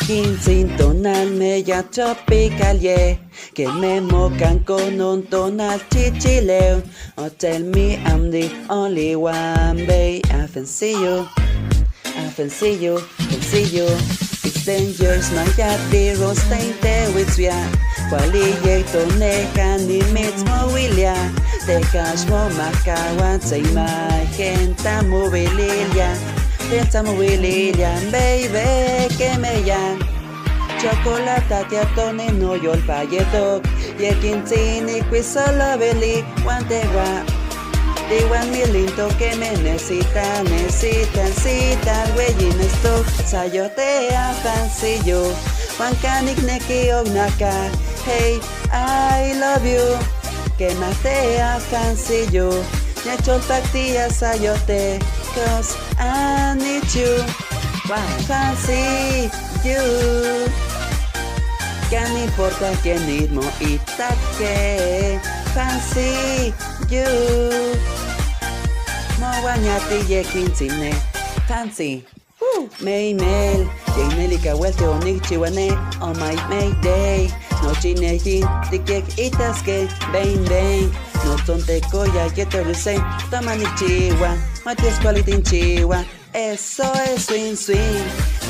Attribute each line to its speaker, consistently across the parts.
Speaker 1: Quince tonal media tropical, yeah. Que me mocan con un tonal chichileo. Oh, tell me I'm the only one, babe. I fancy you, I fancy you, fancy you. It's dangerous, my yati rostainte with ya. Quali toneja ni mismo Willia. Dejas mo makawan sa imagen tamo Lilia. Pensamos Lilian, baby, que me llaman chocolate, tiatone, no yo el payeto. Y el quintini, qui solo veli, guantegua. Diwan mi lindo que me necesita, güey, esto. Sayote a fancy yo. Juan Canik neki ognaka. Hey, I love you. Que mate a fancy yo. Necho tactia sayote. Cause I need you. Wow. Fancy you. Que no importa que mismo itaque. Fancy you. Mo guanyati ye quinzine. Fancy. May mail. Yenelika welte onik chiwane. On my Mayday. No chinehin. Tikek itaske. Bang. No tonte koya yeteruse. Tamani chiwa. Matias quality chiwa. Eso es swing.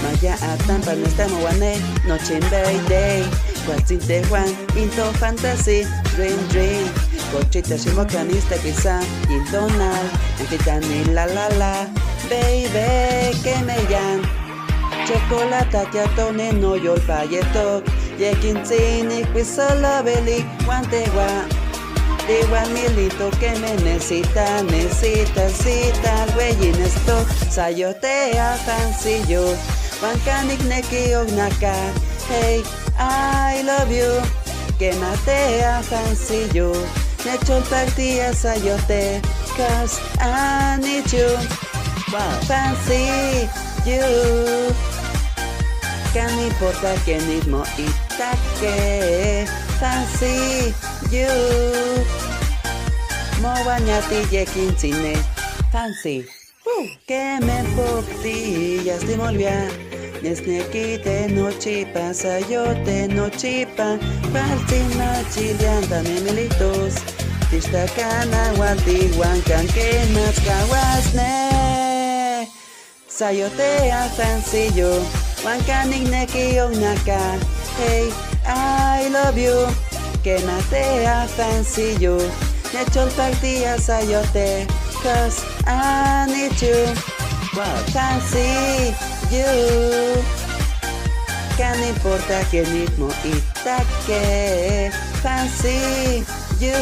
Speaker 1: Maya atampa no estamos guané. Noche en Mayday. Cuatzinte Juan. Into fantasy. Dream. Cochita shimocanista quizá. Y Donald. Antitani la. Baby, que me llaman chocolate, tiatone, no yo el payeto. Y quinzini, qui solo veli, guantegua. Diwan milito que me necesita, güey, en esto. Sayote a fancy yo. Bancanik neki ognaka. Hey, I love you. Que mate a fancy yo. Necho partía sayote. Cause I need you. Wow. Fancy you. Que no importa que mismo itaque. Fancy you. Mo bañati ye quinzine. Fancy. Que me poctillas de molvia. Nesnequite no chipa. Sayote no chipa. Faltina chilianda memelitos. Tishtakana guantiguan que más kawasne. Sayote a fancy yo. Wankanik neki ognaka. Hey, I love you. Que mate a fancy yo. Necho el partía sayote. Cause I need you. Wow. Fancy you. Que no importa que mismo itaque. Fancy you.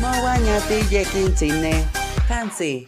Speaker 1: Mo guanyati ye quinzine. Fancy.